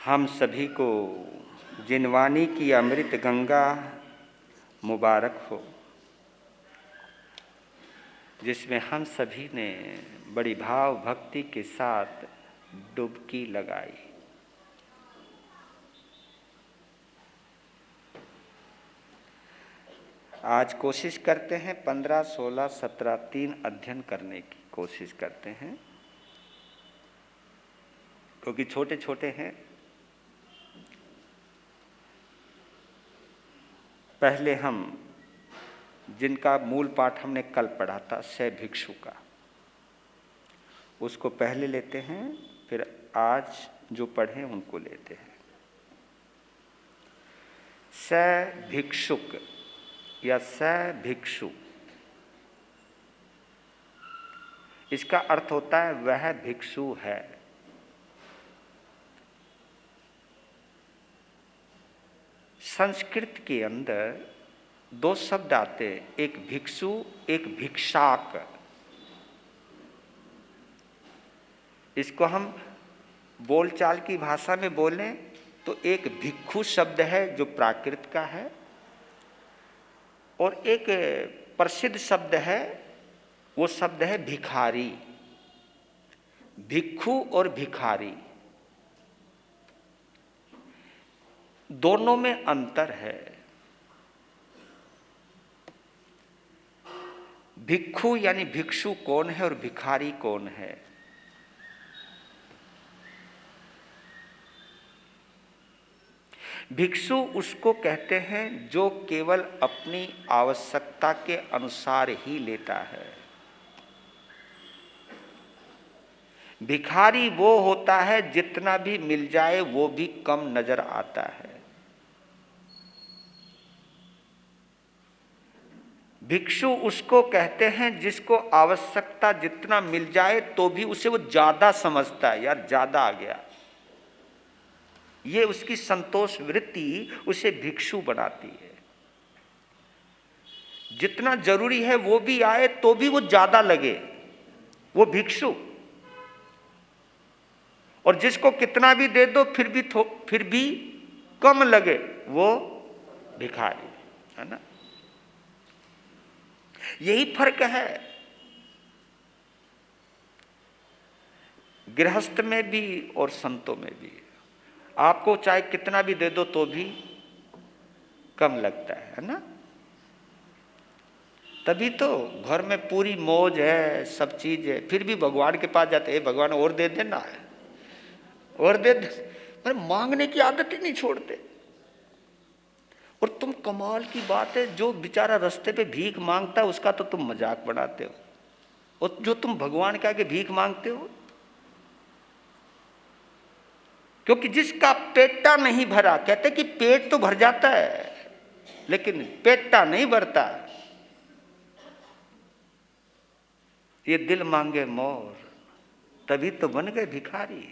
हम सभी को जिनवानी की अमृत गंगा मुबारक हो, जिसमें हम सभी ने बड़ी भाव भक्ति के साथ डुबकी लगाई। आज कोशिश करते हैं 15, 16, 17 3 अध्ययन करने की कोशिश करते हैं, क्योंकि छोटे छोटे हैं। पहले हम जिनका मूल पाठ हमने कल पढ़ा था स भिक्षु का, उसको पहले लेते हैं, फिर आज जो पढ़े उनको लेते हैं। स भिक्षुक या स भिक्षु, इसका अर्थ होता है वह भिक्षु है। संस्कृत के अंदर दो शब्द आते हैं, एक भिक्षु, एक भिक्षाक। इसको हम बोलचाल की भाषा में बोलें तो एक भिक्षु शब्द है जो प्राकृत का है, और एक प्रसिद्ध शब्द है, वो शब्द है भिखारी। भिक्षु और भिखारी दोनों में अंतर है। भिक्षु यानी भिक्षु कौन है और भिखारी कौन है? भिक्षु उसको कहते हैं जो केवल अपनी आवश्यकता के अनुसार ही लेता है। भिखारी वो होता है जितना भी मिल जाए वो भी कम नजर आता है। भिक्षु उसको कहते हैं जिसको आवश्यकता जितना मिल जाए तो भी उसे वो ज्यादा समझता है, यार ज्यादा आ गया। ये उसकी संतोष वृत्ति उसे भिक्षु बनाती है। जितना जरूरी है वो भी आए तो भी वो ज्यादा लगे, वो भिक्षु। और जिसको कितना भी दे दो फिर भी कम लगे, वो भिखारी है ना। यही फर्क है गृहस्थ में भी और संतों में भी। आपको चाहे कितना भी दे दो तो भी कम लगता है ना। तभी तो घर में पूरी मौज है, सब चीज है, फिर भी भगवान के पास जाते हैं, भगवान और दे देना है, और दे दे। मांगने की आदत ही नहीं छोड़ते। और तुम, कमाल की बात है, जो बेचारा रास्ते पे भीख मांगता है उसका तो तुम मजाक बनाते हो, और जो तुम भगवान के आगे भीख मांगते हो। क्योंकि जिसका पेटा नहीं भरा, कहते कि पेट तो भर जाता है लेकिन पेटा नहीं भरता। ये दिल मांगे मोर, तभी तो बन गए भिखारी।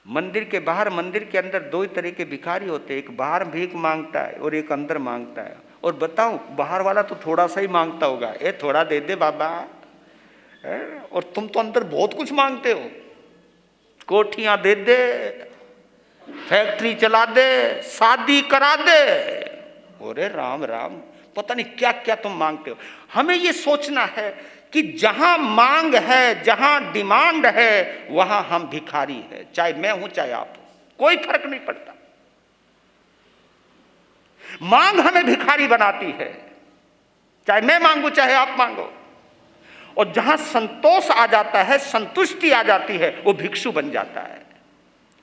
मंदिर के बाहर, मंदिर के अंदर दो ही तरह के भिखारी होते हैं, एक बाहर भीख मांगता है और एक अंदर मांगता है। और बताऊं, बाहर वाला तो थोड़ा सा ही मांगता होगा, ए थोड़ा दे दे बाबा, और तुम तो अंदर बहुत कुछ मांगते हो, कोठियां दे दे, फैक्ट्री चला दे, शादी करा दे, अरे राम राम, पता नहीं क्या क्या तुम मांगते हो। हमें ये सोचना है कि जहां मांग है, जहां डिमांड है, वहां हम भिखारी है। चाहे मैं हूं चाहे आप हो, कोई फर्क नहीं पड़ता। मांग हमें भिखारी बनाती है, चाहे मैं मांगू चाहे आप मांगो। और जहां संतोष आ जाता है, संतुष्टि आ जाती है, वो भिक्षु बन जाता है।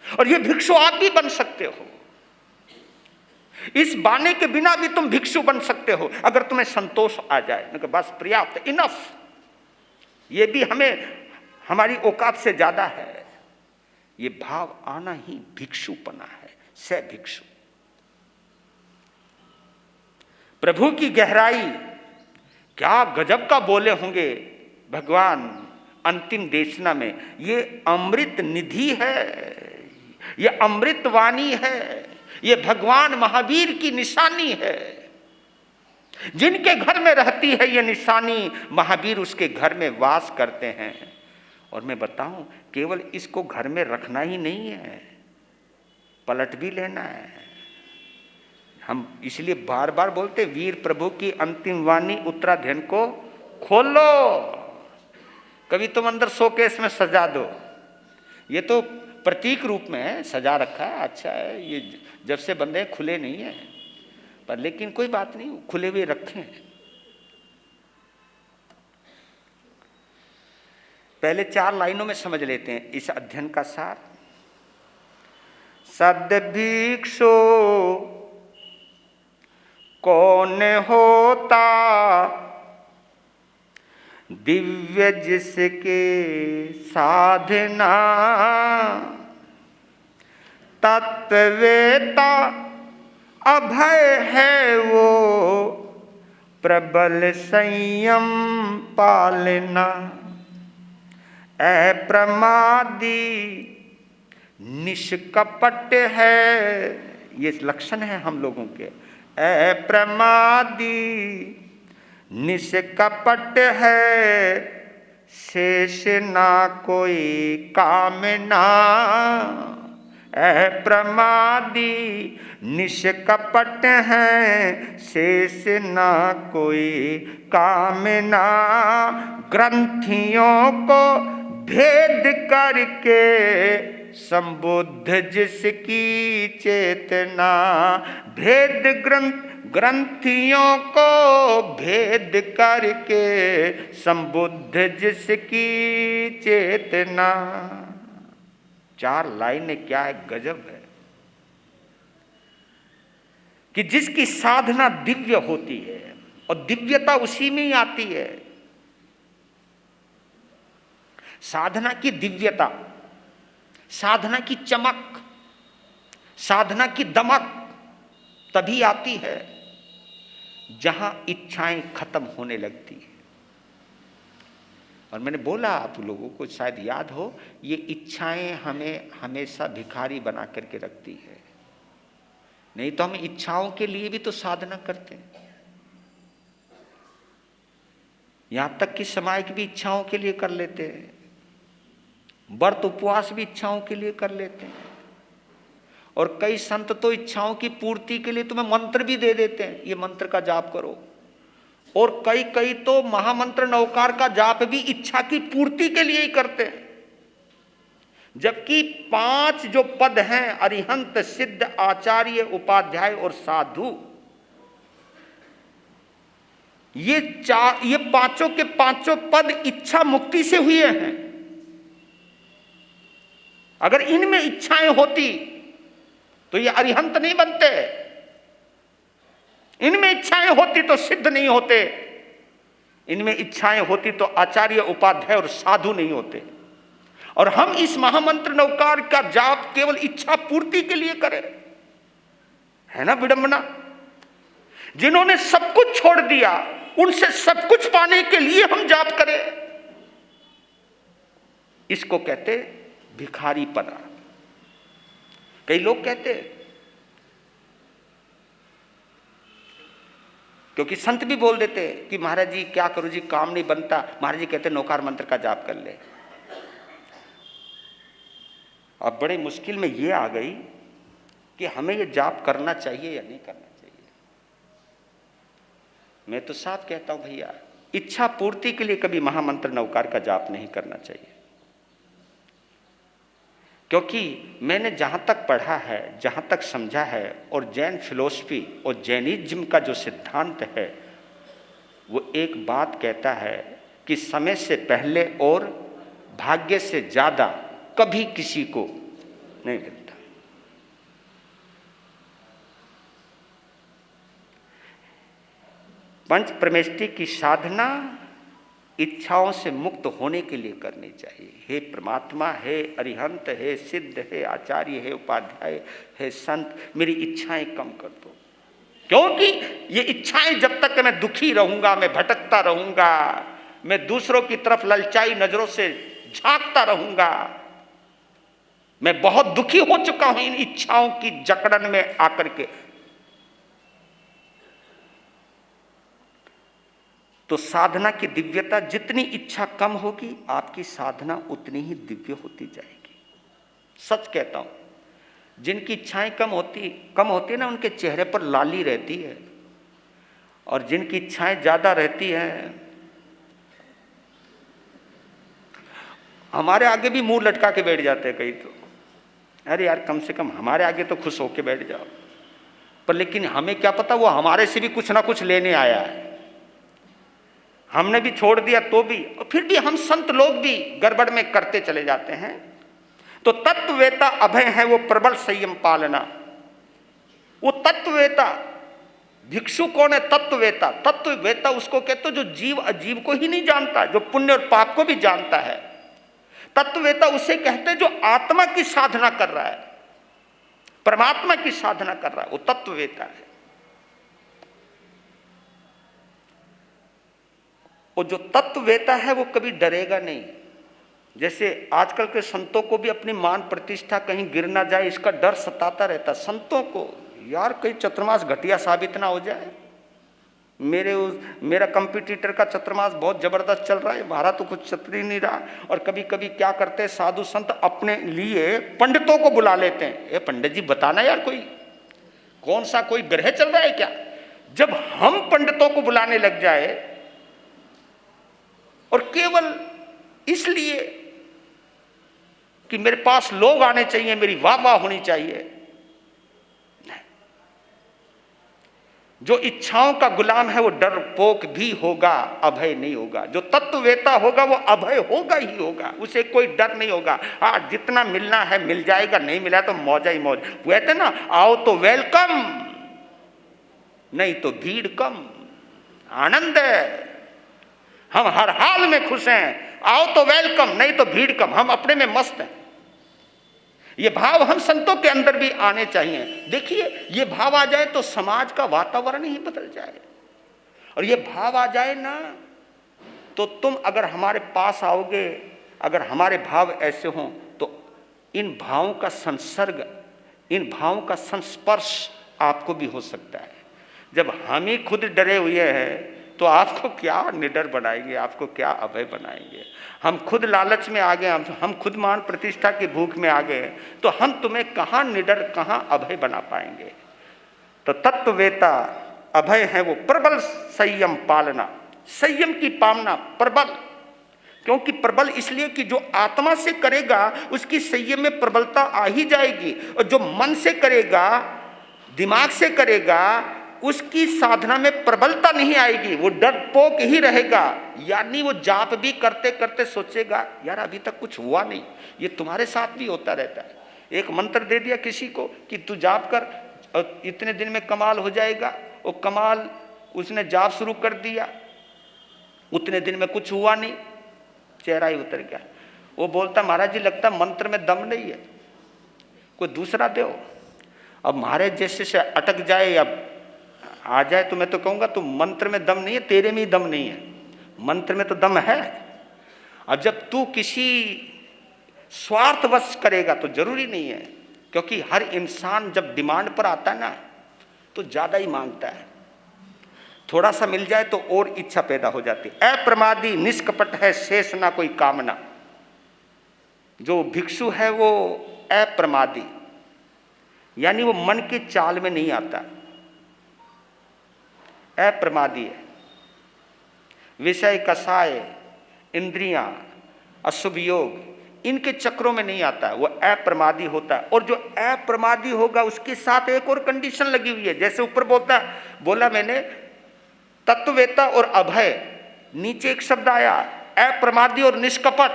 और ये भिक्षु आप भी बन सकते हो। इस बाने के बिना भी तुम भिक्षु बन सकते हो, अगर तुम्हें संतोष आ जाए। बस पर्याप्त, इनफ। ये भी हमारी औकात से ज्यादा है। ये भाव आना ही भिक्षुपना है, स भिक्षु। प्रभु की गहराई क्या गजब का बोले होंगे भगवान अंतिम देशना में। ये अमृत निधि है, ये अमृत वाणी है, ये भगवान महावीर की निशानी है। जिनके घर में रहती है ये निशानी, महावीर उसके घर में वास करते हैं। और मैं बताऊं, केवल इसको घर में रखना ही नहीं है, पलट भी लेना है। हम इसलिए बार बार बोलते, वीर प्रभु की अंतिम वाणी उत्तराधन को खोलो। कभी तुम अंदर शोकेस में सजा दो, ये तो प्रतीक रूप में है, सजा रखा है, अच्छा है, ये जब से बंदे खुले नहीं है, पर लेकिन कोई बात नहीं, खुले हुए रखें। पहले 4 लाइनों में समझ लेते हैं इस अध्ययन का सार। सद्भिक्षु कौन होता, दिव्य जिसके साधना, तत्ववेता अभय है वो, प्रबल संयम पालना, अप्रमादी निष्कपट है, ये लक्षण है हम लोगों के। अप्रमादी निष्कपट है, शेष ना कोई कामना, अप्रमादी निष्कपट है, शेष ना कोई कामना, ग्रंथियों को भेद करके संबुद्ध जिसकी चेतना, भेद ग्रंथियों को भेद करके संबुद्ध जिसकी चेतना। 4 लाइनें क्या है, गजब है, कि जिसकी साधना दिव्य होती है, और दिव्यता उसी में ही आती है। साधना की दिव्यता, साधना की चमक, साधना की दमक तभी आती है जहां इच्छाएं खत्म होने लगती है। और मैंने बोला, आप लोगों को शायद याद हो, ये इच्छाएं हमें हमेशा भिखारी बना करके रखती है। नहीं तो हम इच्छाओं के लिए भी तो साधना करते हैं, यहां तक कि समाज की भी इच्छाओं के लिए कर लेते हैं, व्रत उपवास भी इच्छाओं के लिए कर लेते हैं, और कई संत तो इच्छाओं की पूर्ति के लिए तुम्हें मंत्र भी दे देते हैं, ये मंत्र का जाप करो। और कई तो महामंत्र नवकार का जाप भी इच्छा की पूर्ति के लिए ही करते हैं। जबकि 5 जो पद हैं, अरिहंत, सिद्ध, आचार्य, उपाध्याय और साधु, ये पांचों के पांचों पद इच्छा मुक्ति से हुए हैं। अगर इनमें इच्छाएं होती तो ये अरिहंत नहीं बनते, इनमें इच्छाएं होती तो सिद्ध नहीं होते, इनमें इच्छाएं होती तो आचार्य, उपाध्याय और साधु नहीं होते। और हम इस महामंत्र नवकार का जाप केवल इच्छा पूर्ति के लिए करें, है ना विडंबना। जिन्होंने सब कुछ छोड़ दिया, उनसे सब कुछ पाने के लिए हम जाप करें, इसको कहते भिखारी पना। कई लोग कहते, क्योंकि संत भी बोल देते कि महाराज जी क्या करूं जी, काम नहीं बनता, महाराज जी कहते नौकार मंत्र का जाप कर ले। अब बड़े मुश्किल में ये आ गई कि हमें ये जाप करना चाहिए या नहीं करना चाहिए। मैं तो साफ कहता हूं भैया, इच्छा पूर्ति के लिए कभी महामंत्र नवकार का जाप नहीं करना चाहिए। क्योंकि मैंने जहाँ तक पढ़ा है, जहाँ तक समझा है, और जैन फिलॉसफी और जैनिज्म का जो सिद्धांत है, वो एक बात कहता है कि समय से पहले और भाग्य से ज़्यादा कभी किसी को नहीं मिलता। पंच परमेष्टि की साधना इच्छाओं से मुक्त होने के लिए करनी चाहिए। हे परमात्मा, हे अरिहंत, हे सिद्ध, हे आचार्य, हे उपाध्याय, हे संत, मेरी इच्छाएं कम कर दो। क्योंकि ये इच्छाएं जब तक मैं दुखी रहूंगा, मैं भटकता रहूंगा, मैं दूसरों की तरफ ललचाई नजरों से झांकता रहूंगा, मैं बहुत दुखी हो चुका हूं इन इच्छाओं की जकड़न में आकर के। तो साधना की दिव्यता, जितनी इच्छा कम होगी आपकी साधना उतनी ही दिव्य होती जाएगी। सच कहता हूं, जिनकी इच्छाएं कम होती है ना, उनके चेहरे पर लाली रहती है, और जिनकी इच्छाएं ज्यादा रहती हैं, हमारे आगे भी मुंह लटका के बैठ जाते हैं कई तो, अरे यार कम से कम हमारे आगे तो खुश होके बैठ जाओ। पर लेकिन हमें क्या पता वो हमारे से भी कुछ ना कुछ लेने आया है, हमने भी छोड़ दिया तो भी, और फिर भी हम संत लोग भी गड़बड़ में करते चले जाते हैं। तो तत्ववेता अभय है वो प्रबल संयम पालना। वो तत्ववेता, भिक्षु कौन है? तत्ववेता। तत्ववेता उसको कहते जो जीव अजीव को ही नहीं जानता, जो पुण्य और पाप को भी जानता है। तत्ववेता उसे कहते जो आत्मा की साधना कर रहा है, परमात्मा की साधना कर रहा है, वो तत्ववेता है। और जो तत्ववेता है वो कभी डरेगा नहीं। जैसे आजकल के संतों को भी अपनी मान प्रतिष्ठा कहीं गिर ना जाए इसका डर सताता रहता संतों को, यार कहीं चतुर्मास घटिया साबित ना हो जाए। मेरा कंपटीटर का चतुर्मास बहुत जबरदस्त चल रहा है, हमारा तो कुछ चतर ही नहीं रहा। और कभी कभी क्या करते हैं साधु संत अपने लिए पंडितों को बुला लेते हैं, ये पंडित जी बताना यार कोई कौन सा कोई ग्रह चल रहा है क्या। जब हम पंडितों को बुलाने लग जाए और केवल इसलिए कि मेरे पास लोग आने चाहिए, मेरी वाह वाह होनी चाहिए, जो इच्छाओं का गुलाम है वो डरपोक भी होगा, अभय नहीं होगा। जो तत्ववेता होगा वो अभय होगा ही होगा, उसे कोई डर नहीं होगा। हाँ जितना मिलना है मिल जाएगा, नहीं मिला तो मौजा ही मौज। कहते ना आओ तो वेलकम, नहीं तो भीड़ कम। आनंद है, हम हर हाल में खुश हैं। आओ तो वेलकम, नहीं तो भीड़ कम। हम अपने में मस्त हैं। ये भाव हम संतों के अंदर भी आने चाहिए। देखिए ये भाव आ जाए तो समाज का वातावरण ही बदल जाए। और ये भाव आ जाए ना तो तुम अगर हमारे पास आओगे, अगर हमारे भाव ऐसे हों तो इन भावों का संसर्ग, इन भावों का संस्पर्श आपको भी हो सकता है। जब हम ही खुद डरे हुए हैं तो आपको क्या निडर बनाएंगे, आपको क्या अभय बनाएंगे। हम खुद लालच में आ गए, हम खुद मान प्रतिष्ठा की भूख में आ गए, तो हम तुम्हें कहाँ निडर कहाँ अभय बना पाएंगे। तो तत्ववेता अभय है वो प्रबल संयम पालना। संयम की पालना प्रबल, क्योंकि प्रबल इसलिए कि जो आत्मा से करेगा उसकी संयम में प्रबलता आ ही जाएगी, और जो मन से करेगा, दिमाग से करेगा, उसकी साधना में प्रबलता नहीं आएगी, वो डरपोक ही रहेगा। यानी वो जाप भी करते करते सोचेगा यार अभी तक कुछ हुआ नहीं। ये तुम्हारे साथ भी होता रहता है। एक मंत्र दे दिया किसी को कि तू जाप कर और इतने दिन में कमाल हो जाएगा, वो कमाल उसने जाप शुरू कर दिया, उतने दिन में कुछ हुआ नहीं, चेहरा ही उतर गया। वो बोलता महाराज जी लगता मंत्र में दम नहीं है, कोई दूसरा दो। अब महाराज जैसे से अटक जाए या आ जाए तो मैं तो कहूंगा तू मंत्र में दम नहीं है, तेरे में ही दम नहीं है, मंत्र में तो दम है। अब जब तू किसी स्वार्थवश करेगा तो जरूरी नहीं है, क्योंकि हर इंसान जब डिमांड पर आता है ना तो ज्यादा ही मांगता है। थोड़ा सा मिल जाए तो और इच्छा पैदा हो जाती है। अप्रमादी निष्कपट है शेष ना कोई कामना। जो भिक्षु है वो अप्रमादी, यानी वो मन के चाल में नहीं आता, अप्रमादी है। विषय कसाय, इंद्रियां, अशुभ योग, इनके चक्रों में नहीं आता है, वो अप्रमादी होता है। और जो अप्रमादी होगा उसके साथ एक और कंडीशन लगी हुई है। जैसे ऊपर बोला मैंने तत्ववेता और अभय, नीचे एक शब्द आया अप्रमादी और निष्कपट।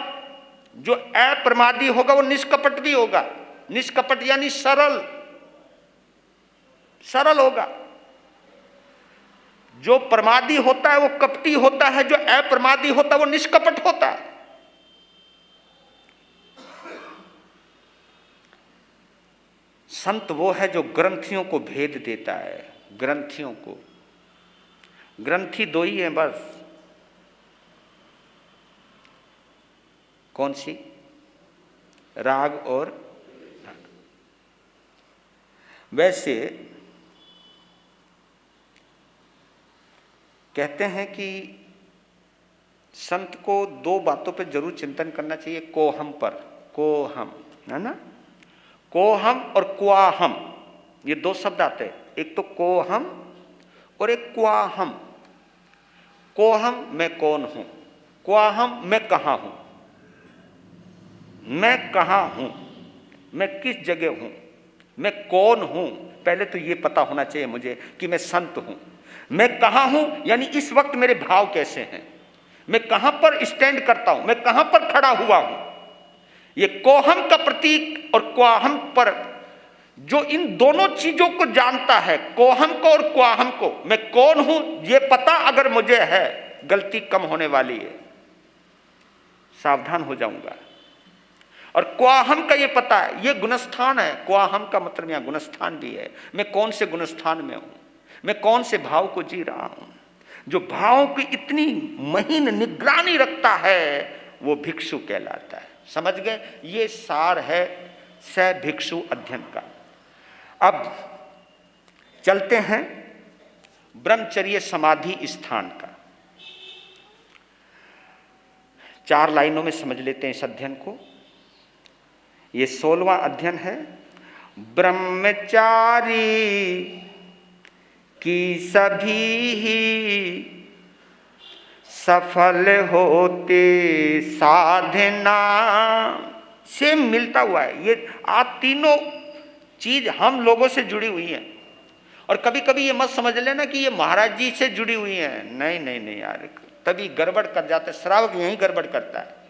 जो अप्रमादी होगा वो निष्कपट भी होगा। निष्कपट यानी सरल, सरल होगा। जो प्रमादी होता है वो कपटी होता है, जो अप्रमादी होता है वो निष्कपट होता है। संत वो है जो ग्रंथियों को भेद देता है। ग्रंथियों को, ग्रंथि दो ही हैं बस, कौन सी? राग और वैसे कहते हैं कि संत को दो बातों पर जरूर चिंतन करना चाहिए, कोहम पर, कोहम है ना, कोहम और क्वाहम, ये दो शब्द आते हैं, एक तो कोहम और एक क्वाहम। कोहम मैं कौन हूं, क्वाहम मैं कहां हूं, मैं कहां हूं, मैं किस जगह हूं, मैं कौन हूं। पहले तो ये पता होना चाहिए मुझे कि मैं संत हूं। मैं कहां हूं यानी इस वक्त मेरे भाव कैसे हैं, मैं कहां पर स्टैंड करता हूं, मैं कहां पर खड़ा हुआ हूं। ये कोहम का प्रतीक और क्वाहम पर जो इन दोनों चीजों को जानता है, कोहम को और क्वाहम को, मैं कौन हूं ये पता अगर मुझे है, गलती कम होने वाली है, सावधान हो जाऊंगा। और क्वाहम का ये पता है, ये गुणस्थान है, क्वाहम का मतलब यहां गुणस्थान भी है, मैं कौन से गुणस्थान में हूं, मैं कौन से भाव को जी रहा हूं। जो भावों की इतनी महीन निगरानी रखता है वो भिक्षु कहलाता है। समझ गए, ये सार है स भिक्षु अध्ययन का। अब चलते हैं ब्रह्मचर्य समाधि स्थान का। 4 लाइनों में समझ लेते हैं इस अध्ययन को। ये 16वां अध्ययन है। ब्रह्मचारी की सभी ही सफल होते साधना से मिलता हुआ है। ये आप तीनों चीज हम लोगों से जुड़ी हुई है। और कभी कभी ये मत समझ लेना कि ये महाराज जी से जुड़ी हुई है, नहीं नहीं नहीं यार, तभी गड़बड़ कर जाता है, श्रावक यही गड़बड़ करता है।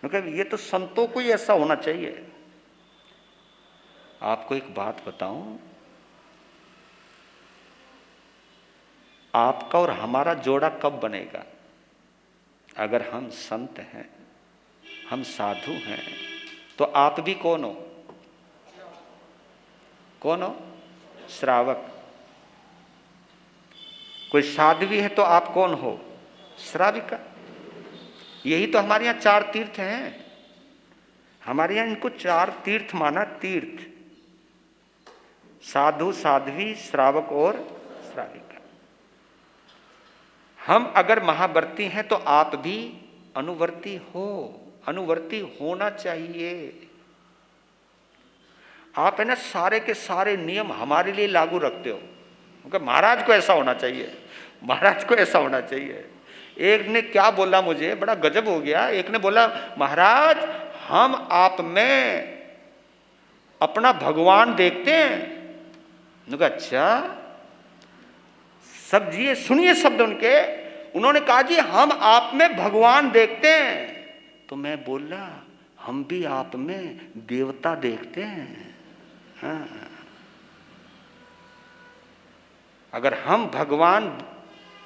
क्योंकि ये तो संतों को ही ऐसा होना चाहिए। आपको एक बात बताऊं, आपका और हमारा जोड़ा कब बनेगा? अगर हम संत हैं, हम साधु हैं, तो आप भी कौन हो? कौन हो? श्रावक। कोई साध्वी है तो आप कौन हो? श्राविका। यही तो हमारे यहाँ 4 तीर्थ हैं। हमारे यहाँ इनको 4 तीर्थ माना, तीर्थ, साधु, साध्वी, श्रावक और श्राविका। हम अगर महावर्ती हैं तो आप भी अनुवर्ती हो, अनुवर्ती होना चाहिए। आप है ना सारे के सारे नियम हमारे लिए लागू रखते हो, क्योंकि महाराज को ऐसा होना चाहिए, महाराज को ऐसा होना चाहिए। एक ने क्या बोला, मुझे बड़ा गजब हो गया। एक ने बोला, महाराज हम आप में अपना भगवान देखते हैं। कहा अच्छा, सब जी सुनिए शब्द उनके। उन्होंने कहा जी हम आप में भगवान देखते हैं। तो मैं बोला हम भी आप में देवता देखते हैं। हाँ। अगर हम भगवान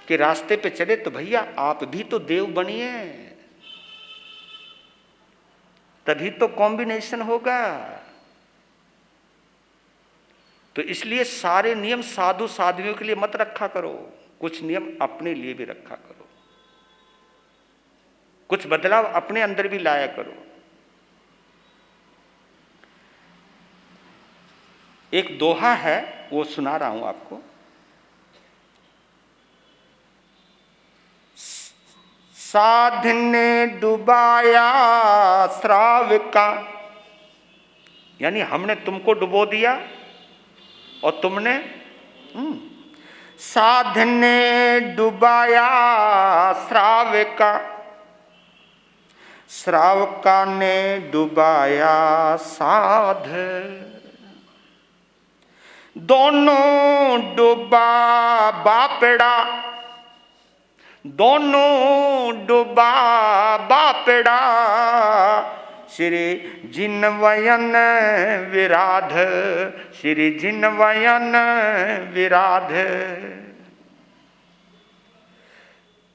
के रास्ते पे चले तो भैया आप भी तो देव बनिए, तभी तो कॉम्बिनेशन होगा। तो इसलिए सारे नियम साधु साध्वियों के लिए मत रखा करो, कुछ नियम अपने लिए भी रखा करो, कुछ बदलाव अपने अंदर भी लाया करो। एक दोहा है, वो सुना रहा हूं आपको। साध ने डुबाया श्राविका, यानी हमने तुमको डुबो दिया और तुमने साध ने डुबाया श्राविका, श्रावका ने डुबाया साध, दोनों डुबा बापड़ा, दोनों डुबा बापड़ा, श्री जिनवयन विराध, श्री जिनवयन विराध।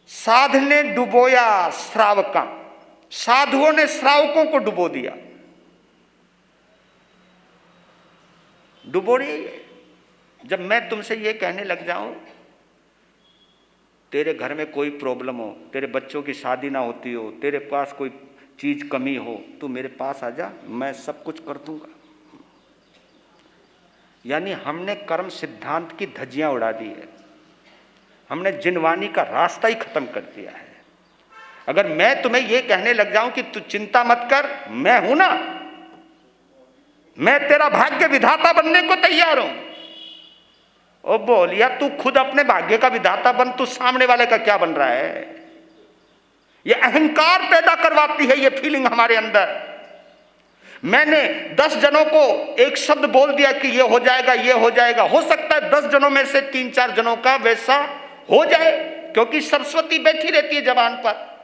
साध ने डुबोया श्रावका, साधुओं ने श्रावकों को डुबो दिया। डुबो रही है। जब मैं तुमसे ये कहने लग जाऊं, तेरे घर में कोई प्रॉब्लम हो, तेरे बच्चों की शादी ना होती हो, तेरे पास कोई चीज कमी हो, तू मेरे पास आ जा, मैं सब कुछ कर दूंगा। यानी हमने कर्म सिद्धांत की धज्जियां उड़ा दी है, हमने जिनवानी का रास्ता ही खत्म कर दिया है। अगर मैं तुम्हें ये कहने लग जाऊं कि तू चिंता मत कर, मैं हूं ना, मैं तेरा भाग्य विधाता बनने को तैयार हूं। ओ बोलिया, तू खुद अपने भाग्य का विधाता बन, तू सामने वाले का क्या बन रहा है? ये अहंकार पैदा करवाती है ये फीलिंग हमारे अंदर। मैंने 10 जनों को एक शब्द बोल दिया कि ये हो जाएगा, ये हो जाएगा। हो सकता है 10 जनों में से 3-4 जनों का वैसा हो जाए, क्योंकि सरस्वती बैठी रहती है जबान पर।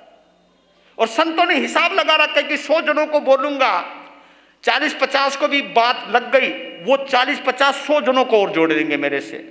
और संतों ने हिसाब लगा रखा है कि 100 जनों को बोलूंगा, 40-50 को भी बात लग गई, वो 40-50 100 जनों को और जोड़ देंगे मेरे से।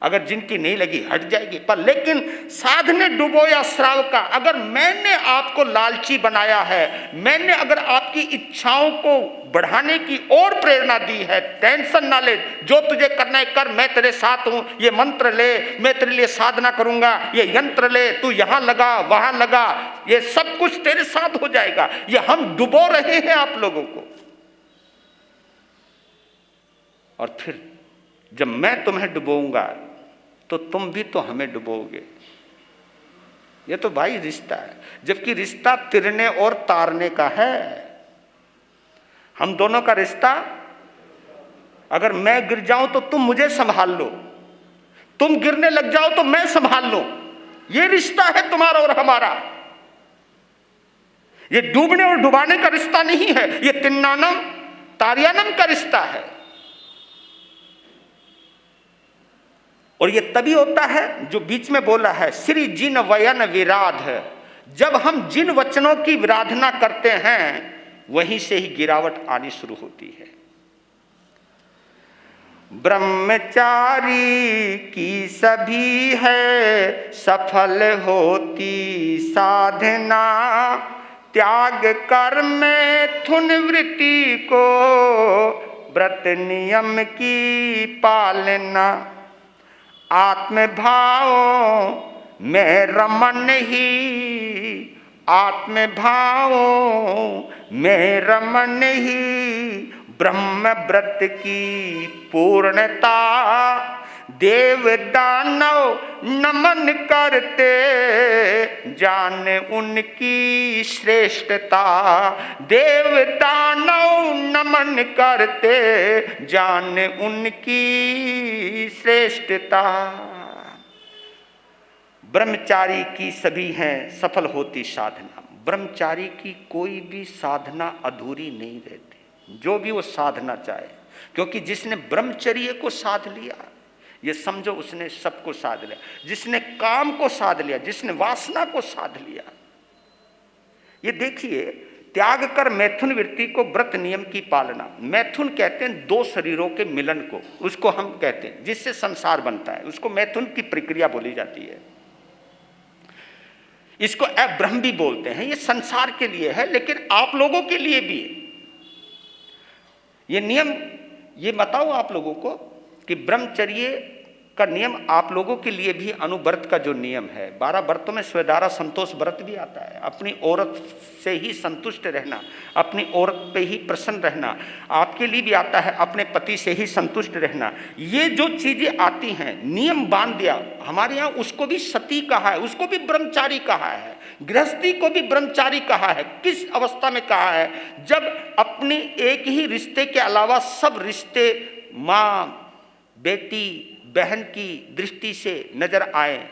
अगर जिनकी नहीं लगी हट जाएगी। पर लेकिन साधने डुबोया श्राव का, अगर मैंने आपको लालची बनाया है, मैंने अगर आपकी इच्छाओं को बढ़ाने की और प्रेरणा दी है, टेंशन ना ले, जो तुझे करना है कर, मैं तेरे साथ हूं। ये मंत्र ले, मैं तेरे लिए साधना करूंगा, ये यंत्र ले, तू यहां लगा वहां लगा, ये सब कुछ तेरे साथ हो जाएगा। ये हम डुबो रहे हैं आप लोगों को। और फिर जब मैं तुम्हें डुबोऊंगा तो तुम भी तो हमें डुबोगे। ये तो भाई रिश्ता है, जबकि रिश्ता तिरने और तारने का है। हम दोनों का रिश्ता, अगर मैं गिर जाऊं तो तुम मुझे संभाल लो, तुम गिरने लग जाओ तो मैं संभाल लूं। ये रिश्ता है तुम्हारा और हमारा। ये डूबने और डुबाने का रिश्ता नहीं है, ये तिन्नानम तारियानम का रिश्ता है। और ये तभी होता है जो बीच में बोला है, श्री जिन वयन विराध। जब हम जिन वचनों की विराधना करते हैं वहीं से ही गिरावट आनी शुरू होती है। ब्रह्मचारी की सभी है सफल होती साधना, त्याग कर मैथुन वृत्ति को व्रत नियम की पालना। आत्मभाव में रमन ही, आत्मभाव में रमन ही ब्रह्म व्रत की पूर्णता। देव दानव नमन करते जान उनकी श्रेष्ठता। देव दानव नमन करते जान उनकी श्रेष्ठता। ब्रह्मचारी की सभी हैं सफल होती साधना। ब्रह्मचारी की कोई भी साधना अधूरी नहीं रहती, जो भी वो साधना चाहे, क्योंकि जिसने ब्रह्मचर्य को साध लिया, ये समझो उसने सबको साध लिया। जिसने काम को साध लिया, जिसने वासना को साध लिया। ये देखिए, त्याग कर मैथुन वृत्ति को व्रत नियम की पालना। मैथुन कहते हैं 2 शरीरों के मिलन को, उसको हम कहते हैं जिससे संसार बनता है, उसको मैथुन की प्रक्रिया बोली जाती है। इसको ब्रह्म भी बोलते हैं। ये संसार के लिए है, लेकिन आप लोगों के लिए भी ये नियम। ये बताओ आप लोगों को कि ब्रह्मचर्य का नियम आप लोगों के लिए भी अनुव्रत का जो नियम है, 12 व्रतों में स्वेदारा संतोष व्रत भी आता है। अपनी औरत से ही संतुष्ट रहना, अपनी औरत पे ही प्रसन्न रहना। आपके लिए भी आता है अपने पति से ही संतुष्ट रहना। ये जो चीजें आती हैं, नियम बांध दिया हमारे यहाँ, उसको भी सती कहा है, उसको भी ब्रह्मचारी कहा है, गृहस्थी को भी ब्रह्मचारी कहा है। किस अवस्था में कहा है? जब अपनी एक ही रिश्ते के अलावा सब रिश्ते माँ बेटी बहन की दृष्टि से नजर आए,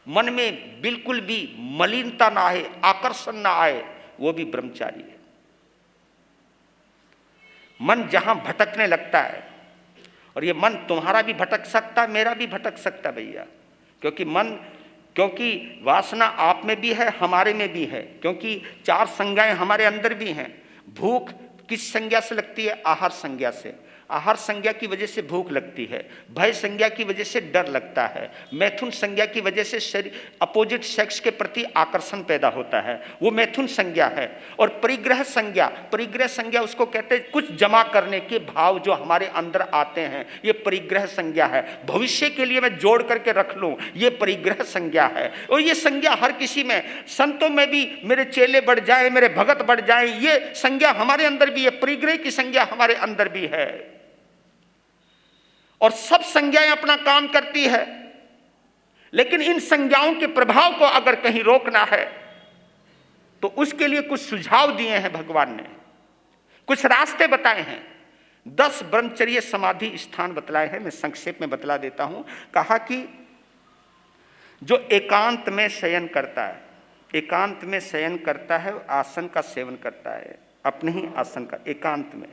मन में बिल्कुल भी मलिनता ना आए, आकर्षण ना आए, वो भी ब्रह्मचारी है। मन जहां भटकने लगता है, और ये मन तुम्हारा भी भटक सकता, मेरा भी भटक सकता भैया, क्योंकि वासना आप में भी है, हमारे में भी है, क्योंकि 4 संज्ञाएं हमारे अंदर भी हैं। भूख किस संज्ञा से लगती है? आहार संज्ञा से। आहार संज्ञा की वजह से भूख लगती है। भय संज्ञा की वजह से डर लगता है। मैथुन संज्ञा की वजह से शरीर अपोजिट सेक्स के प्रति आकर्षण पैदा होता है, वो मैथुन संज्ञा है। और परिग्रह संज्ञा उसको कहते हैं कुछ जमा करने के भाव जो हमारे अंदर आते हैं, ये परिग्रह संज्ञा है। भविष्य के लिए मैं जोड़ करके रख लूं, ये परिग्रह संज्ञा है। और ये संज्ञा हर किसी में, संतों में भी मेरे चेले बढ़ जाए, मेरे भगत बढ़ जाए, ये संज्ञा हमारे अंदर भी है, परिग्रह की संज्ञा हमारे अंदर भी है। और सब संज्ञाएं अपना काम करती है, लेकिन इन संज्ञाओं के प्रभाव को अगर कहीं रोकना है तो उसके लिए कुछ सुझाव दिए हैं भगवान ने, कुछ रास्ते बताए हैं। 10 ब्रह्मचर्य समाधि स्थान बतलाए हैं, मैं संक्षेप में बतला देता हूं। कहा कि जो एकांत में शयन करता है, एकांत में शयन करता है, आसन का सेवन करता है, अपने ही आसन का, एकांत में।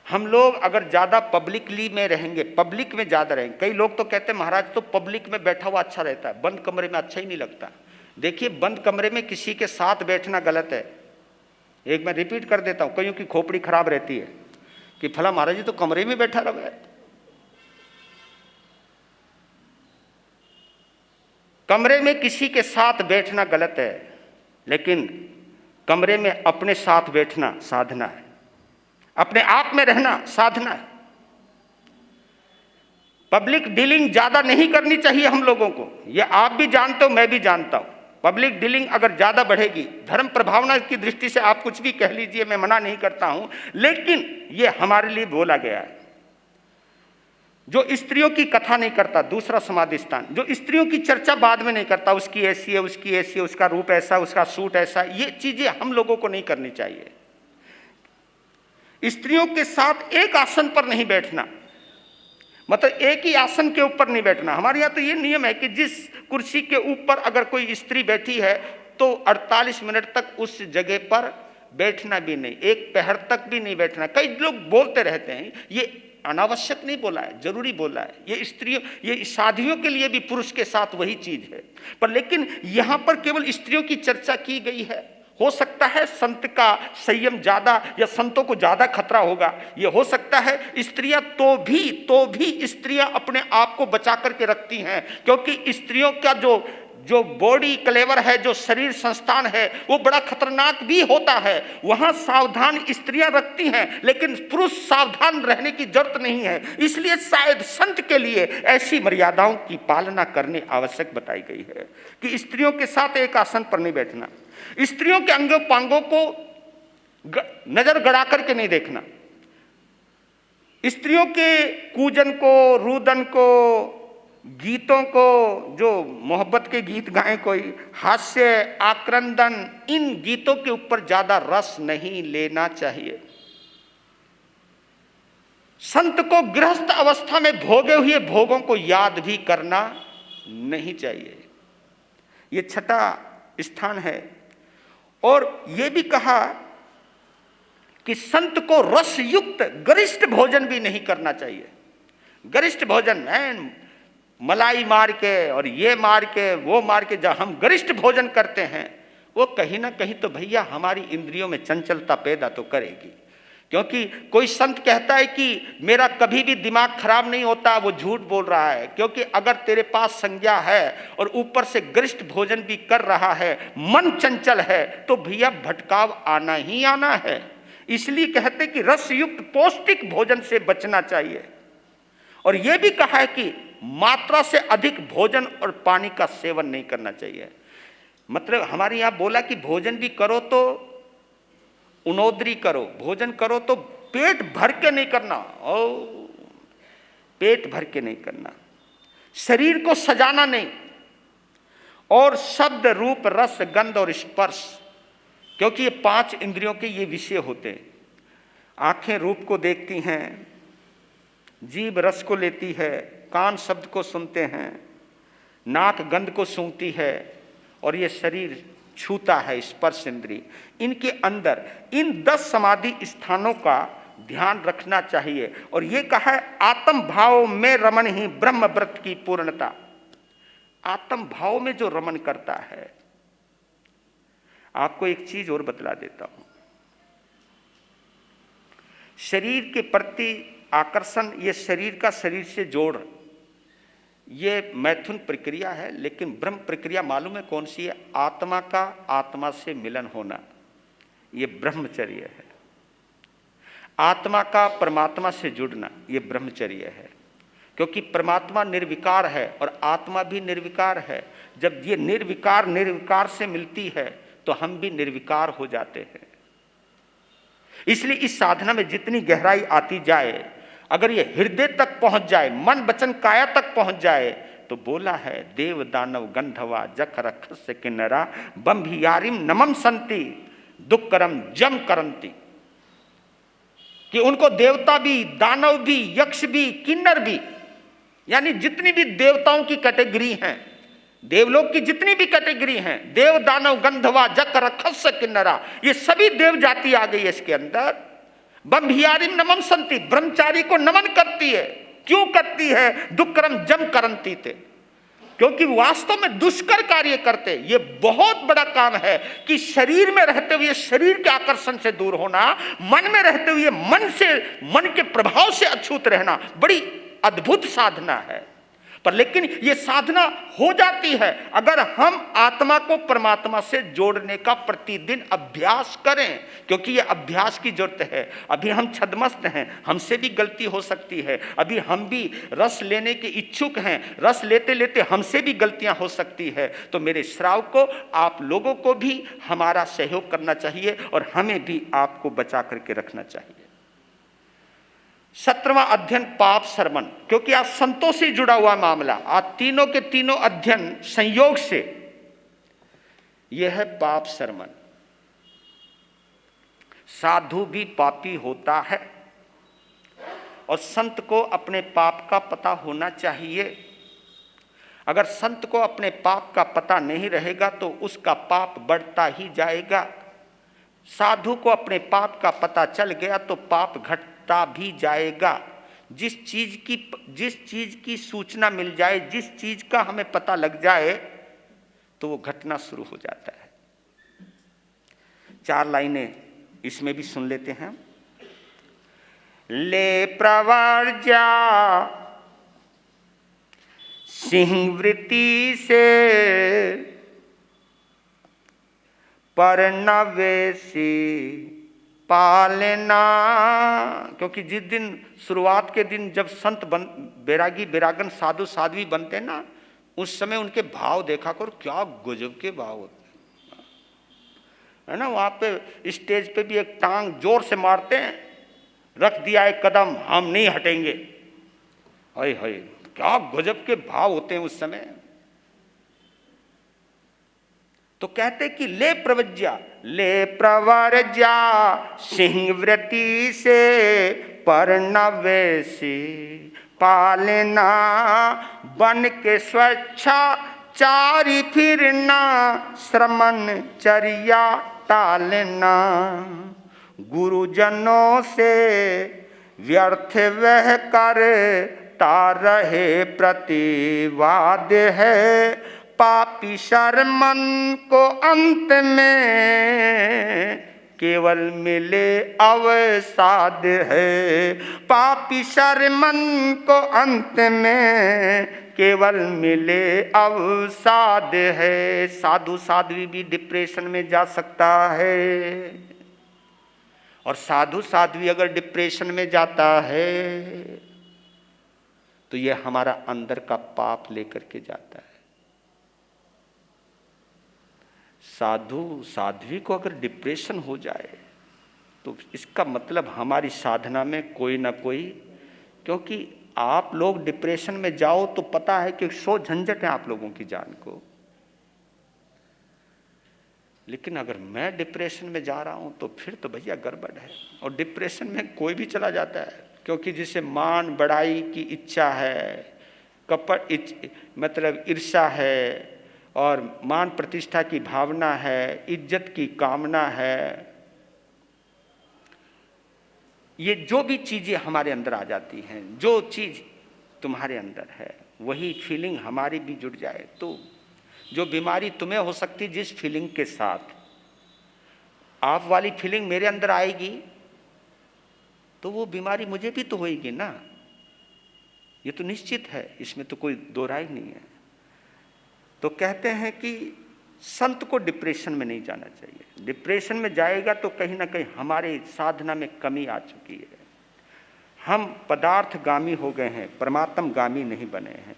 हम लोग अगर ज़्यादा पब्लिकली में रहेंगे, पब्लिक में ज़्यादा रहेंगे, कई लोग तो कहते हैं महाराज तो पब्लिक में बैठा हुआ अच्छा रहता है, बंद कमरे में अच्छा ही नहीं लगता। देखिए, बंद कमरे में किसी के साथ बैठना गलत है। एक मैं रिपीट कर देता हूँ, कईयों की खोपड़ी खराब रहती है कि फला महाराज जी तो कमरे में बैठा रहा है। कमरे में किसी के साथ बैठना गलत है, लेकिन कमरे में अपने साथ बैठना साधना है, अपने आप में रहना साधना है। पब्लिक डीलिंग ज्यादा नहीं करनी चाहिए हम लोगों को, ये आप भी जानते हो, मैं भी जानता हूं। पब्लिक डीलिंग अगर ज्यादा बढ़ेगी, धर्म प्रभावना की दृष्टि से आप कुछ भी कह लीजिए, मैं मना नहीं करता हूं, लेकिन ये हमारे लिए बोला गया है। जो स्त्रियों की कथा नहीं करता, दूसरा समाधि स्थान, जो स्त्रियों की चर्चा बाद में नहीं करता, उसकी ऐसी है, उसकी ऐसी है, उसका रूप ऐसा, उसका सूट ऐसा, ये चीजें हम लोगों को नहीं करनी चाहिए। स्त्रियों के साथ एक आसन पर नहीं बैठना, मतलब एक ही आसन के ऊपर नहीं बैठना। हमारे यहाँ तो ये नियम है कि जिस कुर्सी के ऊपर अगर कोई स्त्री बैठी है तो 48 मिनट तक उस जगह पर बैठना भी नहीं, एक पहर तक भी नहीं बैठना। कई लोग बोलते रहते हैं, ये अनावश्यक नहीं बोला है, जरूरी बोला है। ये स्त्रियों, ये शादियों के लिए भी पुरुष के साथ वही चीज है, पर लेकिन यहां पर केवल स्त्रियों की चर्चा की गई है। हो सकता है संत का संयम ज्यादा या संतों को ज्यादा खतरा होगा, ये हो सकता है। स्त्रियां तो भी स्त्रियां अपने आप को बचा करके रखती हैं, क्योंकि स्त्रियों का जो बॉडी क्लेवर है, जो शरीर संस्थान है, वो बड़ा खतरनाक भी होता है। वहां सावधान स्त्रियां रखती हैं, लेकिन पुरुष सावधान रहने की जरूरत नहीं है। इसलिए शायद संत के लिए ऐसी मर्यादाओं की पालना करनी आवश्यक बताई गई है कि स्त्रियों के साथ एक आसन पर नहीं बैठना, स्त्रियों के अंगों पांगों को नजर गड़ा करके नहीं देखना, स्त्रियों के कूजन को, रुदन को, गीतों को, जो मोहब्बत के गीत गाएं, कोई हास्य, आक्रंदन, इन गीतों के ऊपर ज्यादा रस नहीं लेना चाहिए। संत को गृहस्थ अवस्था में भोगे हुए भोगों को याद भी करना नहीं चाहिए। ये छठा स्थान है। और यह भी कहा कि संत को रस युक्त गरिष्ठ भोजन भी नहीं करना चाहिए। गरिष्ठ भोजन है मलाई मार के और ये मार के वो मार के, जब हम गरिष्ठ भोजन करते हैं वो कहीं ना कहीं तो भैया हमारी इंद्रियों में चंचलता पैदा तो करेगी। क्योंकि कोई संत कहता है कि मेरा कभी भी दिमाग खराब नहीं होता, वो झूठ बोल रहा है। क्योंकि अगर तेरे पास संज्ञा है और ऊपर से गरिष्ठ भोजन भी कर रहा है, मन चंचल है, तो भैया भटकाव आना ही आना है। इसलिए कहते कि रस युक्त पौष्टिक भोजन से बचना चाहिए। और यह भी कहा है कि मात्रा से अधिक भोजन और पानी का सेवन नहीं करना चाहिए। मतलब हमारे यहां बोला कि भोजन भी करो तो उनोदरी करो, भोजन करो तो पेट भर के नहीं करना, पेट भर के नहीं करना, शरीर को सजाना नहीं, और शब्द, रूप, रस, गंध और स्पर्श, क्योंकि ये 5 इंद्रियों के ये विषय होते हैं। आंखें रूप को देखती हैं, जीभ रस को लेती है, कान शब्द को सुनते हैं, नाक गंध को सूंघती है, और ये शरीर छूता है, स्पर्श इंद्री। इनके अंदर इन 10 समाधि स्थानों का ध्यान रखना चाहिए। और ये कहा है आत्म भाव में रमन ही ब्रह्म व्रत की पूर्णता। आत्म भाव में जो रमन करता है, आपको एक चीज और बतला देता हूं, शरीर के प्रति आकर्षण, ये शरीर का शरीर से जोड़, ये मैथुन प्रक्रिया है। लेकिन ब्रह्म प्रक्रिया मालूम है कौन सी है? आत्मा का आत्मा से मिलन होना, ये ब्रह्मचर्य है। आत्मा का परमात्मा से जुड़ना, ये ब्रह्मचर्य है। क्योंकि परमात्मा निर्विकार है और आत्मा भी निर्विकार है। जब ये निर्विकार से मिलती है तो हम भी निर्विकार हो जाते हैं। इसलिए इस साधना में जितनी गहराई आती जाए, अगर ये हृदय तक पहुंच जाए, मन वचन काया तक पहुंच जाए, तो बोला है देव दानव गंधवा जख रखस्य किन्नरा बंभियारिम नमम संति दुक्करम जम करंती, कि उनको देवता भी, दानव भी, यक्ष भी, किन्नर भी, यानी जितनी भी देवताओं की कैटेगरी हैं, देवलोक की जितनी भी कैटेगरी हैं, देव दानव गंधवा जक रखस्य किन्नरा, ये सभी देव जाति आ गई है इसके अंदर। बंभियारिम नमम संति, ब्रह्मचारी को नमन करती है। क्यों करती है? दुष्कर्म जम करंती थे, क्योंकि वास्तव में दुष्कर कार्य करते। ये बहुत बड़ा काम है कि शरीर में रहते हुए शरीर के आकर्षण से दूर होना, मन में रहते हुए मन के प्रभाव से अछूत रहना, बड़ी अद्भुत साधना है। पर लेकिन ये साधना हो जाती है अगर हम आत्मा को परमात्मा से जोड़ने का प्रतिदिन अभ्यास करें, क्योंकि ये अभ्यास की जरूरत है। अभी हम छद्मस्त हैं, हमसे भी गलती हो सकती है। अभी हम भी रस लेने के इच्छुक हैं, रस लेते लेते हमसे भी गलतियां हो सकती है। तो मेरे श्रावक को, आप लोगों को भी हमारा सहयोग करना चाहिए और हमें भी आपको बचा करके रखना चाहिए। 17वां अध्ययन पाप श्रवण, क्योंकि आज संतों से जुड़ा हुआ मामला, आज तीनों के तीनों अध्ययन संयोग से यह है पाप श्रवण। साधु भी पापी होता है और संत को अपने पाप का पता होना चाहिए। अगर संत को अपने पाप का पता नहीं रहेगा तो उसका पाप बढ़ता ही जाएगा। साधु को अपने पाप का पता चल गया तो पाप घटता भी जाएगा। जिस चीज की सूचना मिल जाए, जिस चीज का हमें पता लग जाए तो वो घटना शुरू हो जाता है। 4 लाइनें इसमें भी सुन लेते हैं। ले प्रवर्जा सिंहवृत्ति से परनवेशी पालना, क्योंकि जिस दिन शुरुआत के दिन जब संत बैरागी बैरागन साधु साध्वी बनते ना, उस समय उनके भाव देखा करो, क्या गजब के भाव होते है ना। वहां पे स्टेज पे भी एक टांग जोर से मारते हैं, रख दिया एक कदम, हम नहीं हटेंगे। हाय हाय, क्या गजब के भाव होते हैं उस समय। तो कहते कि ले प्रवर्जा सिंहवृत्ति से परनवेशी पालना, बन के स्वेच्छाचारी फिरना, श्रमण चर्या टालना, गुरुजनों से व्यर्थ वह करता रहे प्रतिवाद है, पापी शर्मन को अंत में केवल मिले अवसाद है। पापी शर्मन को अंत में केवल मिले अवसाद है। साधु साध्वी भी डिप्रेशन में जा सकता है, और साधु साध्वी अगर डिप्रेशन में जाता है तो यह हमारा अंदर का पाप लेकर के जाता है। साधु साध्वी को अगर डिप्रेशन हो जाए तो इसका मतलब हमारी साधना में कोई ना कोई, क्योंकि आप लोग डिप्रेशन में जाओ तो पता है कि 100 झंझट है आप लोगों की जान को, लेकिन अगर मैं डिप्रेशन में जा रहा हूं तो फिर तो भैया गड़बड़ है। और डिप्रेशन में कोई भी चला जाता है, क्योंकि जिसे मान बढ़ाई की इच्छा है, कपट मतलब ईर्ष्या है, और मान प्रतिष्ठा की भावना है, इज्जत की कामना है, ये जो भी चीजें हमारे अंदर आ जाती हैं, जो चीज तुम्हारे अंदर है वही फीलिंग हमारी भी जुड़ जाए, तो जो बीमारी तुम्हें हो सकती जिस फीलिंग के साथ आप वाली फीलिंग मेरे अंदर आएगी तो वो बीमारी मुझे भी तो होएगी ना। ये तो निश्चित है, इसमें तो कोई दो राय नहीं है। तो कहते हैं कि संत को डिप्रेशन में नहीं जाना चाहिए। डिप्रेशन में जाएगा तो कहीं ना कहीं हमारे साधना में कमी आ चुकी है। हम पदार्थगामी हो गए हैं, परमात्मगामी नहीं बने हैं।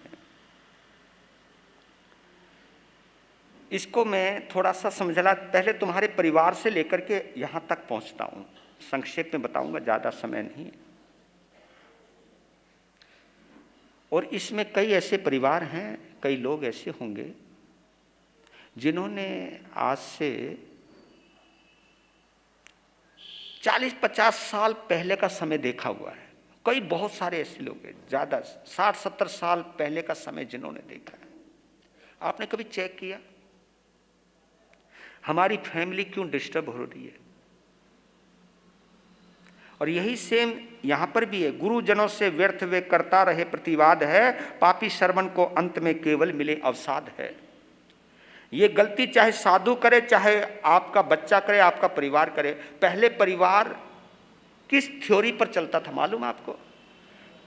इसको मैं थोड़ा सा समझना, पहले तुम्हारे परिवार से लेकर के यहाँ तक पहुँचता हूँ, संक्षेप में बताऊंगा, ज़्यादा समय नहीं है। और इसमें कई ऐसे परिवार हैं, कई लोग ऐसे होंगे जिन्होंने आज से 40-50 साल पहले का समय देखा हुआ है। कई बहुत सारे ऐसे लोग हैं, ज़्यादा 60-70 साल पहले का समय जिन्होंने देखा है। आपने कभी चेक किया हमारी फैमिली क्यों डिस्टर्ब हो रही है? और यही सेम यहां पर भी है। गुरुजनों से व्यर्थ वे करता रहे प्रतिवाद है, पापी श्रवण को अंत में केवल मिले अवसाद है। ये गलती चाहे साधु करे, चाहे आपका बच्चा करे, आपका परिवार करे। पहले परिवार किस थ्योरी पर चलता था मालूम आपको?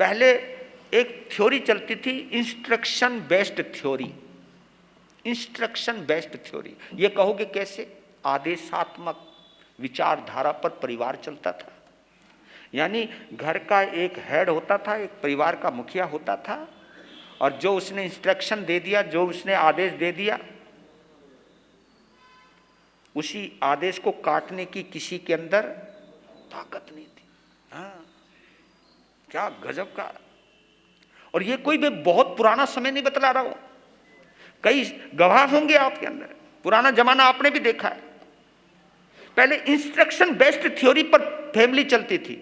पहले एक थ्योरी चलती थी, instruction based theory. Instruction based theory ये कहोगे कैसे? आदेशात्मक विचारधारा पर परिवार चलता था। यानी घर का एक हेड होता था, एक परिवार का मुखिया होता था, और जो उसने इंस्ट्रक्शन दे दिया, जो उसने आदेश दे दिया, उसी आदेश को काटने की किसी के अंदर ताकत नहीं थी। हाँ, क्या गजब का। और ये कोई मैं बहुत पुराना समय नहीं बतला रहा हूं, कई गवाह होंगे आपके अंदर, पुराना जमाना आपने भी देखा है। पहले इंस्ट्रक्शन बेस्ड थ्योरी पर फैमिली चलती थी,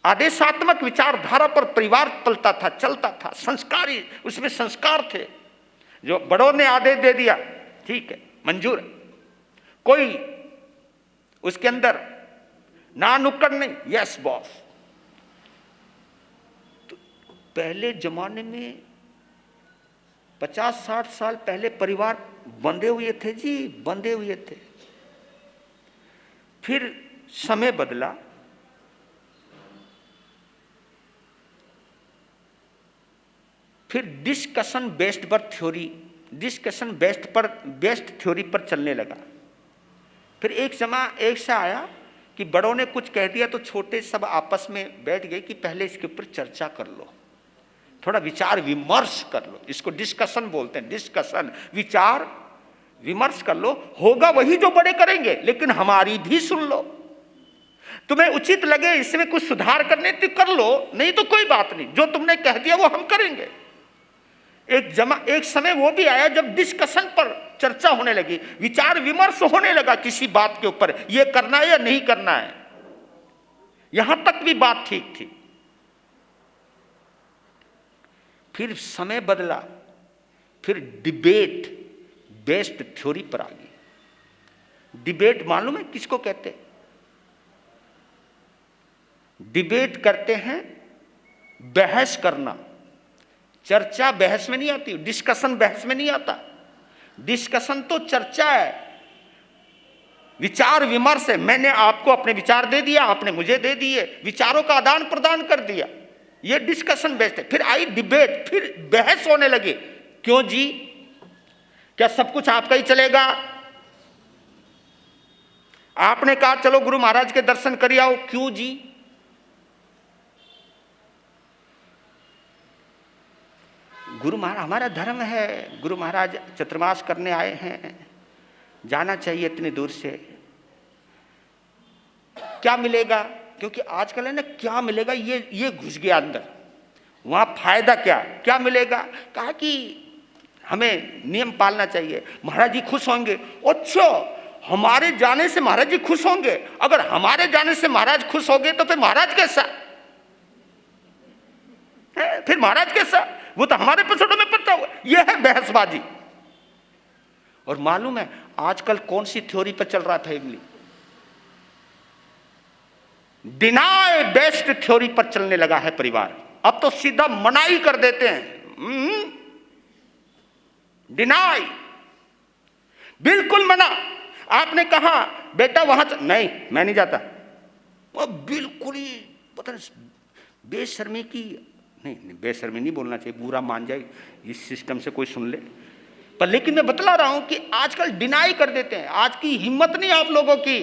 आदेशात्मक विचारधारा पर परिवार पलता था, चलता था, संस्कारी, उसमें संस्कार थे। जो बड़ों ने आदेश दे दिया, ठीक है, मंजूर है, कोई उसके अंदर ना नुक्कड़ नहीं, यस बॉस। तो पहले जमाने में 50-60 साल पहले परिवार बंधे हुए थे जी, बंधे हुए थे। फिर समय बदला, फिर डिस्कशन बेस्ड पर थ्योरी, डिस्कशन बेस्ड थ्योरी पर चलने लगा। फिर एक सा आया कि बड़ों ने कुछ कह दिया तो छोटे सब आपस में बैठ गए कि पहले इसके ऊपर चर्चा कर लो, थोड़ा विचार विमर्श कर लो। इसको डिस्कशन बोलते हैं, डिस्कशन, विचार विमर्श कर लो। होगा वही जो बड़े करेंगे, लेकिन हमारी भी सुन लो। तुम्हें उचित लगे इसमें कुछ सुधार करने तो कर लो, नहीं तो कोई बात नहीं, जो तुमने कह दिया वो हम करेंगे। एक समय वो भी आया जब डिस्कशन पर चर्चा होने लगी, विचार विमर्श होने लगा किसी बात के ऊपर, ये करना है या नहीं करना है। यहां तक भी बात ठीक थी। फिर समय बदला, फिर डिबेट बेस्ड थ्योरी पर आ गई। डिबेट मालूम है किसको कहते हैं? डिबेट करते हैं बहस करना। चर्चा बहस में नहीं आती, डिस्कशन बहस में नहीं आता। डिस्कशन तो चर्चा है, विचार विमर्श है। मैंने आपको अपने विचार दे दिया, आपने मुझे दे दिए, विचारों का आदान प्रदान कर दिया, ये डिस्कशन बेस्ड है। फिर आई डिबेट, फिर बहस होने लगी। क्यों जी, क्या सब कुछ आपका ही चलेगा? आपने कहा चलो गुरु महाराज के दर्शन कर आओ, क्यों जी? गुरु महाराज हमारा धर्म है, गुरु महाराज चतुर्मास करने आए हैं, जाना चाहिए इतनी दूर से, क्या मिलेगा? क्योंकि आजकल है ना, क्या मिलेगा ये घुस गया अंदर। वहां फायदा क्या मिलेगा? कहा कि हमें नियम पालना चाहिए, महाराज जी खुश होंगे। अच्छा, हमारे जाने से महाराज जी खुश होंगे? अगर हमारे जाने से महाराज खुश होंगे तो फिर महाराज कैसा? फिर महाराज कैसा? वो तो हमारे पसंद में पड़ता हुआ। यह है बहसबाजी। और मालूम है आजकल कौन सी थ्योरी पर चल रहा फैमिली? डिनाई बेस्ड थ्योरी पर चलने लगा है परिवार। अब तो सीधा मनाई कर देते हैं, डिनाई, बिल्कुल मना। आपने कहा बेटा वहां नहीं, मैं नहीं जाता, वो बिल्कुल ही पता नहीं, बेशर्मी की, नहीं बेशर्मी नहीं बोलना चाहिए, बुरा मान जाए इस सिस्टम से कोई सुन ले, पर लेकिन मैं बतला रहा हूं कि आजकल डिनाई कर देते हैं। आज की हिम्मत नहीं आप लोगों की,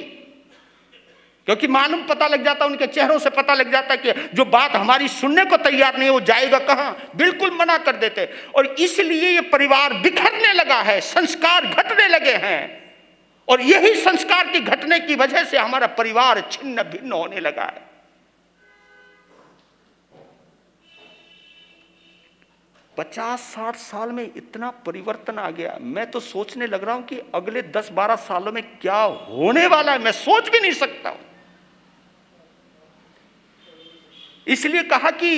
क्योंकि मालूम पता लग जाता, उनके चेहरों से पता लग जाता कि जो बात हमारी सुनने को तैयार नहीं है वो जाएगा कहां, बिल्कुल मना कर देते। और इसलिए ये परिवार बिखरने लगा है, संस्कार घटने लगे हैं, और यही संस्कार की घटने की वजह से हमारा परिवार छिन्न भिन्न होने लगा है। 50-60 साल में इतना परिवर्तन आ गया। मैं तो सोचने लग रहा हूं कि अगले 10-12 सालों में क्या होने वाला है, मैं सोच भी नहीं सकता हूं। इसलिए कहा कि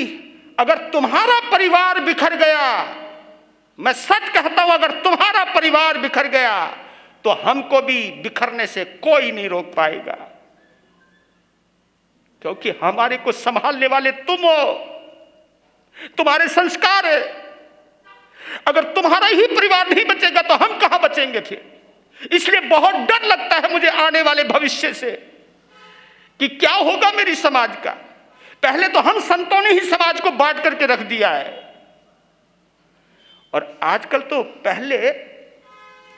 अगर तुम्हारा परिवार बिखर गया, मैं सच कहता हूं, अगर तुम्हारा परिवार बिखर गया तो हमको भी बिखरने से कोई नहीं रोक पाएगा, क्योंकि हमारे को संभालने वाले तुम हो, तुम्हारे संस्कार है। अगर तुम्हारा ही परिवार नहीं बचेगा तो हम कहां बचेंगे फिर। इसलिए बहुत डर लगता है मुझे आने वाले भविष्य से कि क्या होगा मेरी समाज का। पहले तो हम संतों ने ही समाज को बांट करके रख दिया है, और आजकल तो पहले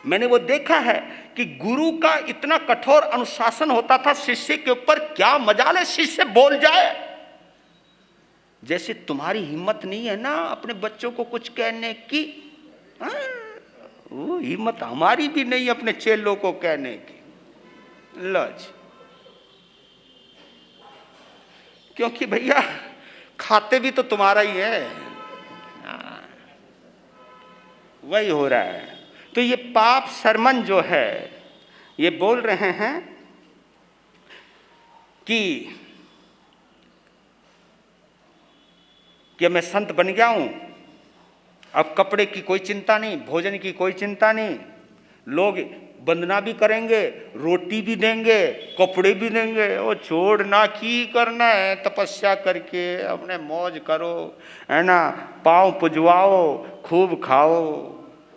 मैंने वो देखा है कि गुरु का इतना कठोर अनुशासन होता था शिष्य के ऊपर, क्या मजाल है शिष्य बोल जाए। जैसे तुम्हारी हिम्मत नहीं है ना अपने बच्चों को कुछ कहने की, वो हिम्मत हमारी भी नहीं अपने चेलों को कहने की। लज, क्योंकि भैया खाते भी तो तुम्हारा ही है, वही हो रहा है। तो ये पाप शर्मन जो है ये बोल रहे हैं कि मैं संत बन गया हूं, अब कपड़े की कोई चिंता नहीं, भोजन की कोई चिंता नहीं, लोग वंदना भी करेंगे, रोटी भी देंगे, कपड़े भी देंगे। वो छोड़ना की करना है, तपस्या करके अपने मौज करो, है ना, पाँव पुजवाओ, खूब खाओ,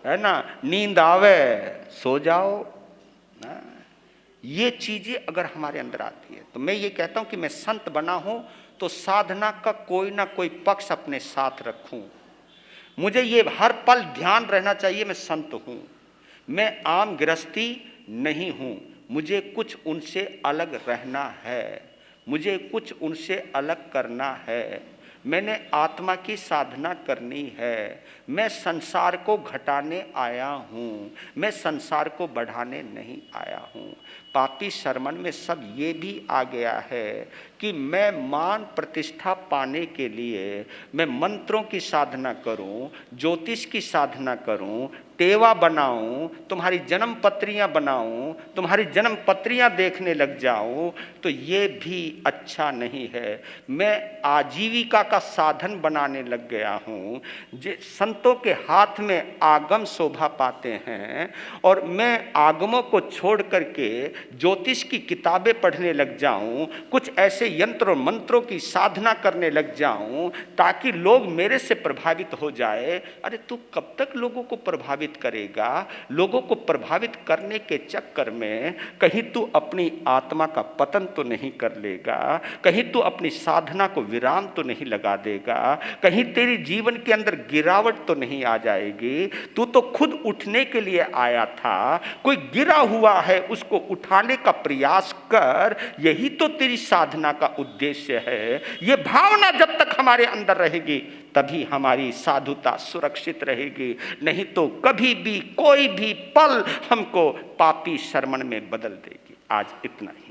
है ना, नींद आवे सो जाओ ना। ये चीजें अगर हमारे अंदर आती है तो मैं ये कहता हूं कि मैं संत बना हूं तो साधना का कोई ना कोई पक्ष अपने साथ रखूं। मुझे ये हर पल ध्यान रहना चाहिए मैं संत हूं, मैं आम गृहस्थी नहीं हूं, मुझे कुछ उनसे अलग रहना है, मुझे कुछ उनसे अलग करना है, मैंने आत्मा की साधना करनी है, मैं संसार को घटाने आया हूँ, मैं संसार को बढ़ाने नहीं आया हूँ। पापी शर्मन में सब ये भी आ गया है कि मैं मान प्रतिष्ठा पाने के लिए मैं मंत्रों की साधना करूं, ज्योतिष की साधना करूं, टेवा बनाऊं, तुम्हारी जन्म पत्रियां बनाऊं, तुम्हारी जन्म पत्रियां देखने लग जाऊं, तो ये भी अच्छा नहीं है। मैं आजीविका का साधन बनाने लग गया हूं। संतों के हाथ में आगम शोभा पाते हैं और मैं आगमों को छोड़ करके ज्योतिष की किताबें पढ़ने लग जाऊं, कुछ ऐसे यंत्र और मंत्रों की साधना करने लग जाऊं ताकि लोग मेरे से प्रभावित हो जाए। अरे तू कब तक लोगों को प्रभावित करेगा? लोगों को प्रभावित करने के चक्कर में कहीं तू अपनी आत्मा का पतन तो नहीं कर लेगा, कहीं तू अपनी साधना को विराम तो नहीं लगा देगा, कहीं तेरी जीवन के अंदर गिरावट तो नहीं आ जाएगी। तू तो खुद उठने के लिए आया था, कोई गिरा हुआ है उसको उठाने का प्रयास कर, यही तो तेरी साधना का उद्देश्य है। ये भावना जब तक हमारे अंदर रहेगी तभी हमारी साधुता सुरक्षित रहेगी, नहीं तो कभी भी कोई भी पल हमको पापी शर्मन में बदल देगी। आज इतना ही।